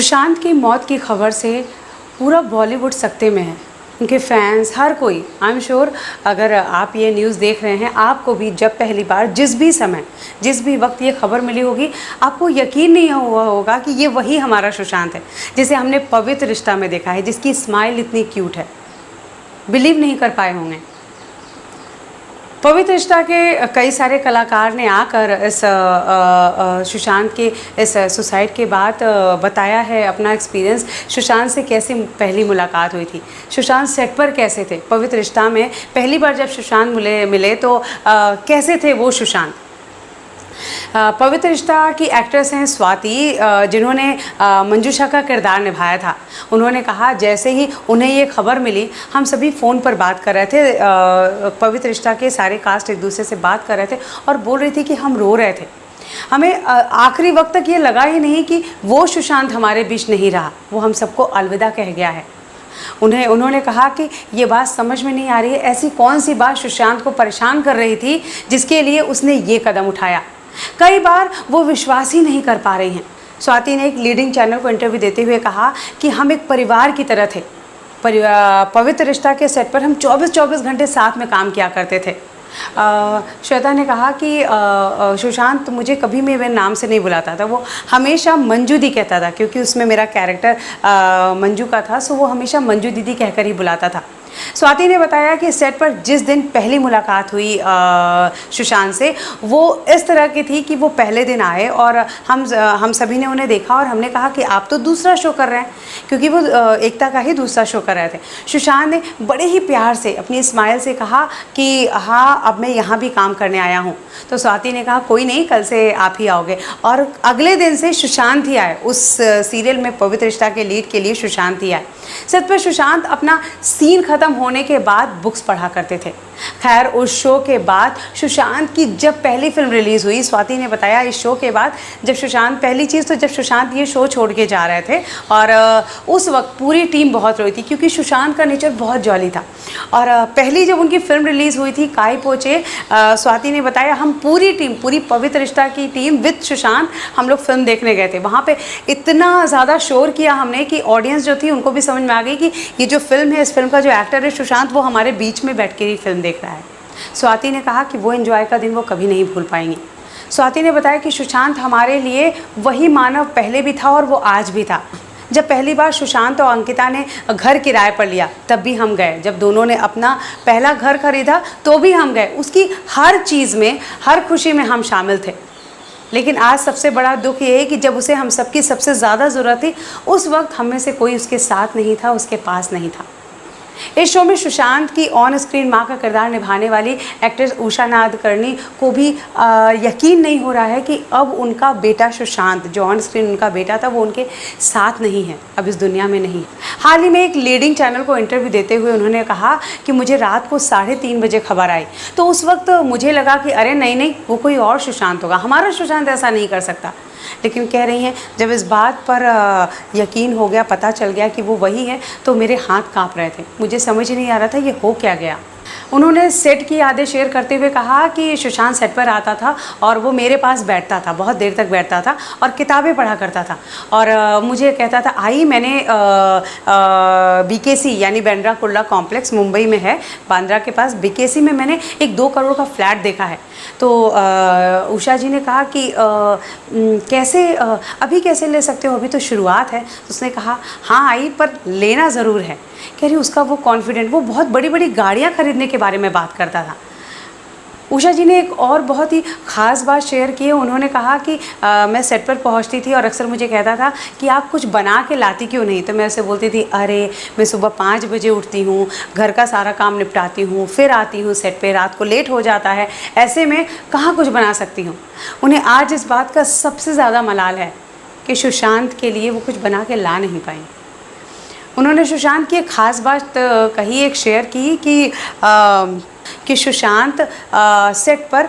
सुशांत की मौत की खबर से पूरा बॉलीवुड सकते में है। उनके फैंस, हर कोई, आई एम श्योर अगर आप ये न्यूज़ देख रहे हैं, आपको भी जब पहली बार जिस भी समय, जिस भी वक्त ये खबर मिली होगी, आपको यकीन नहीं हुआ होगा कि ये वही हमारा सुशांत है जिसे हमने पवित्र रिश्ता में देखा है, जिसकी स्माइल इतनी क्यूट है। बिलीव नहीं कर पाए होंगे। पवित्र रिश्ता के कई सारे कलाकार ने आकर इस सुशांत के इस सुसाइड के बाद बताया है अपना एक्सपीरियंस। सुशांत से कैसे पहली मुलाकात हुई थी, सुशांत सेट पर कैसे थे, पवित्र रिश्ता में पहली बार जब सुशांत मिले तो कैसे थे वो सुशांत। पवित्र रिश्ता की एक्ट्रेस हैं स्वाति, जिन्होंने मंजूषा का किरदार निभाया था। उन्होंने कहा जैसे ही उन्हें ये खबर मिली, हम सभी फ़ोन पर बात कर रहे थे, पवित्र रिश्ता के सारे कास्ट एक दूसरे से बात कर रहे थे और बोल रही थी कि हम रो रहे थे। हमें आखिरी वक्त तक ये लगा ही नहीं कि वो सुशांत हमारे बीच नहीं रहा, वो हम सबको अलविदा कह गया है। उन्होंने कहा कि ये बात समझ में नहीं आ रही है, ऐसी कौन सी बात सुशांत को परेशान कर रही थी जिसके लिए उसने ये कदम उठाया। कई बार वो विश्वास ही नहीं कर पा रही हैं। स्वाति ने एक लीडिंग चैनल को इंटरव्यू देते हुए कहा कि हम एक परिवार की तरह थे। पवित्र रिश्ता के सेट पर हम 24-24 घंटे साथ में काम किया करते थे। श्वेता ने कहा कि सुशांत मुझे कभी मेरे नाम से नहीं बुलाता था, वो हमेशा मंजू दी कहता था, क्योंकि उसमें मेरा कैरेक्टर मंजू का था, सो वो हमेशा मंजू दीदी कहकर ही बुलाता था। स्वाति ने बताया कि सेट पर जिस दिन पहली मुलाकात हुई सुशांत से, वो इस तरह की थी कि वो पहले दिन आए और हम सभी ने उन्हें देखा और हमने कहा कि आप तो दूसरा शो कर रहे हैं, क्योंकि वो एकता का ही दूसरा शो कर रहे थे। सुशांत ने बड़े ही प्यार से अपनी स्माइल से कहा कि हाँ, अब मैं यहाँ भी काम करने आया हूँ। तो स्वाति ने कहा कोई नहीं, कल से आप ही आओगे। और अगले दिन से सुशांत ही आए, उस सीरियल में पवित्र रिश्ता के लीड के लिए सुशांत ही आए। सेट पर सुशांत अपना सीन ख़त्म होने के बाद बुक्स पढ़ा करते थे। खैर, उस शो के बाद सुशांत की जब पहली फिल्म रिलीज़ हुई, स्वाति ने बताया इस शो के बाद जब सुशांत, पहली चीज़ तो जब सुशांत ये शो छोड़ के जा रहे थे और उस वक्त पूरी टीम बहुत रोई थी, क्योंकि सुशांत का नेचर बहुत जॉली था। और पहली जब उनकी फिल्म रिलीज़ हुई थी काई पोचे, स्वाति ने बताया हम पूरी टीम, पूरी पवित्र रिश्ता की टीम विद सुशांत हम लोग फिल्म देखने गए थे। वहाँ पे इतना ज़्यादा शोर किया हमने कि ऑडियंस जो थी उनको भी समझ में आ गई कि ये जो फिल्म है, इस फिल्म का जो एक्टर है सुशांत, वो हमारे बीच में बैठ के ही फिल्म देख रहा है। स्वाति ने कहा कि वो एंजॉय का दिन वो कभी नहीं भूल पाएंगी। स्वाति ने बताया कि सुशांत हमारे लिए वही मानव पहले भी था और वो आज भी था। जब पहली बार सुशांत और अंकिता ने घर किराए पर लिया तब भी हम गए, जब दोनों ने अपना पहला घर खरीदा तो भी हम गए, उसकी हर चीज़ में, हर खुशी में हम शामिल थे। लेकिन आज सबसे बड़ा दुख ये है कि जब उसे हम सबकी सबसे ज़्यादा ज़रूरत थी, उस वक्त हम में से कोई उसके साथ नहीं था, उसके पास नहीं था। इस शो में सुशांत की ऑन स्क्रीन मां का किरदार निभाने वाली एक्ट्रेस उषा नादकर्णी को भी यकीन नहीं हो रहा है कि अब उनका बेटा सुशांत, जो ऑन स्क्रीन उनका बेटा था, वो उनके साथ नहीं है, अब इस दुनिया में नहीं। हाल ही में एक लीडिंग चैनल को इंटरव्यू देते हुए उन्होंने कहा कि मुझे रात को 3:30 बजे खबर आई, तो उस वक्त मुझे लगा कि अरे नहीं, वो कोई और सुशांत होगा, हमारा सुशांत ऐसा नहीं कर सकता। लेकिन कह रही हैं जब इस बात पर यकीन हो गया, पता चल गया कि वो वही है, तो मेरे हाथ कांप रहे थे, मुझे समझ नहीं आ रहा था ये हो क्या गया। उन्होंने सेट की यादें शेयर करते हुए कहा कि सुशांत सेट पर आता था और वो मेरे पास बैठता था, बहुत देर तक बैठता था और किताबें पढ़ा करता था और मुझे कहता था आई मैंने BKC यानी बांद्रा कुर्ला कॉम्प्लेक्स मुंबई में है, बांद्रा के पास BKC में मैंने एक 2 करोड़ का फ्लैट देखा है। तो उषा जी ने कहा कि कैसे अभी कैसे ले सकते हो, अभी तो शुरुआत है। तो उसने कहा हाँ आई, पर लेना ज़रूर है। कह रही उसका वो कॉन्फिडेंट, वो बहुत बड़ी बड़ी गाड़ियाँ खरीदने के बारे में बात करता था। उषा जी ने एक और बहुत ही ख़ास बात शेयर की है। उन्होंने कहा कि मैं सेट पर पहुंचती थी और अक्सर मुझे कहता था कि आप कुछ बना के लाती क्यों नहीं, तो मैं उसे बोलती थी अरे मैं सुबह 5 बजे उठती हूँ, घर का सारा काम निपटाती हूँ, फिर आती हूँ सेट पे, रात को लेट हो जाता है, ऐसे में कहाँ कुछ बना सकती हूँ। उन्हें आज इस बात का सबसे ज़्यादा मलाल है कि सुशांत के लिए वो कुछ बना के ला नहीं पाई। उन्होंने सुशांत की एक ख़ास बात कही, एक शेयर की कि कि सुशांत सेट पर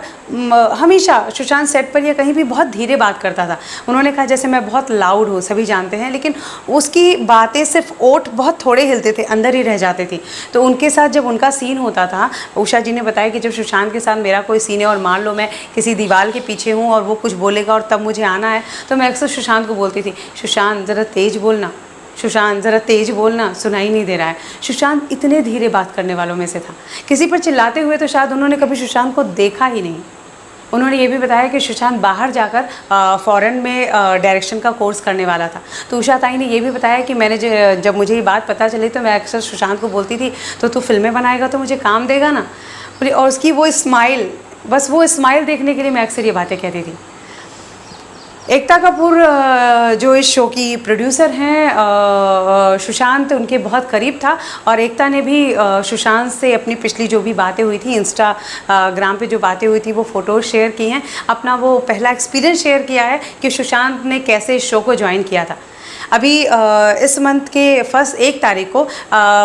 हमेशा सुशांत सेट पर या कहीं भी बहुत धीरे बात करता था। उन्होंने कहा जैसे मैं बहुत लाउड हूँ, सभी जानते हैं, लेकिन उसकी बातें सिर्फ ओठ बहुत थोड़े हिलते थे, अंदर ही रह जाते थे। तो उनके साथ जब उनका सीन होता था, उषा जी ने बताया कि जब सुशांत के साथ मेरा कोई सीन है और मान लो मैं किसी दीवार के पीछे हूँ और वो कुछ बोलेगा और तब मुझे आना है, तो मैं अक्सर सुशांत को बोलती थी, सुशांत ज़रा तेज़ बोलना, सुशांत ज़रा तेज़ बोलना, सुनाई नहीं दे रहा है। सुशांत इतने धीरे बात करने वालों में से था। किसी पर चिल्लाते हुए तो शायद उन्होंने कभी सुशांत को देखा ही नहीं। उन्होंने ये भी बताया कि सुशांत बाहर जाकर फ़ॉरेन में डायरेक्शन का कोर्स करने वाला था। तो उषा ताई ने ये भी बताया कि मैंने जब मुझे ये बात पता चली तो मैं अक्सर सुशांत को बोलती थी, तो तू फिल्में बनाएगा तो मुझे काम देगा ना। और उसकी वो स्माइल, बस वो स्माइल देखने के लिए मैं अक्सर ये बातें कहती थी। एकता कपूर जो इस शो की प्रोड्यूसर हैं, सुशांत उनके बहुत करीब था और एकता ने भी सुशांत से अपनी पिछली जो भी बातें हुई थी, इंस्टाग्राम पे जो बातें हुई थी वो फ़ोटोज़ शेयर की हैं। अपना वो पहला एक्सपीरियंस शेयर किया है कि सुशांत ने कैसे इस शो को ज्वाइन किया था। अभी इस मंथ के फर्स्ट 1 तारीख को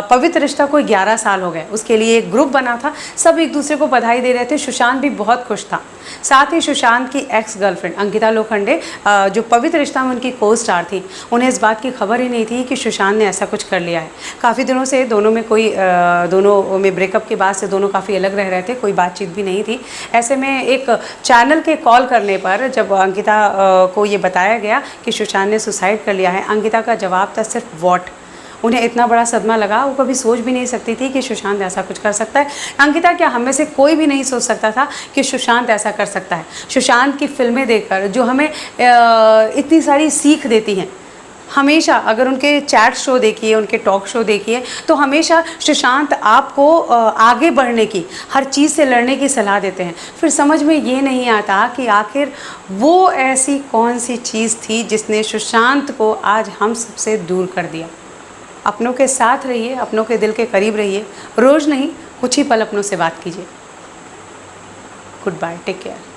पवित्र रिश्ता को 11 साल हो गए। उसके लिए एक ग्रुप बना था, सब एक दूसरे को बधाई दे रहे थे। सुशांत भी बहुत खुश था। साथ ही सुशांत की एक्स गर्लफ्रेंड अंकिता लोखंडे, जो पवित्र रिश्ता में उनकी को स्टार थी, उन्हें इस बात की खबर ही नहीं थी कि सुशांत ने ऐसा कुछ कर लिया है। काफ़ी दिनों से दोनों में ब्रेकअप के बाद से दोनों काफ़ी अलग रह रहे थे, कोई बातचीत भी नहीं थी। ऐसे में एक चैनल के कॉल करने पर जब अंकिता को ये बताया गया कि सुशांत ने सुसाइड कर लिया है, अंकिता का जवाब था सिर्फ वॉट। उन्हें इतना बड़ा सदमा लगा, वो कभी सोच भी नहीं सकती थी कि सुशांत ऐसा कुछ कर सकता है। अंकिता क्या, हम में से कोई भी नहीं सोच सकता था कि सुशांत ऐसा कर सकता है। सुशांत की फिल्में देखकर जो हमें इतनी सारी सीख देती हैं, हमेशा अगर उनके चैट शो देखिए, उनके टॉक शो देखिए, तो हमेशा सुशांत आपको आगे बढ़ने की, हर चीज़ से लड़ने की सलाह देते हैं। फिर समझ में ये नहीं आता कि आखिर वो ऐसी कौन सी चीज़ थी जिसने सुशांत को आज हम सबसे दूर कर दिया। अपनों के साथ रहिए, अपनों के दिल के करीब रहिए, रोज़ नहीं कुछ ही पल अपनों से बात कीजिए। Goodbye, take care.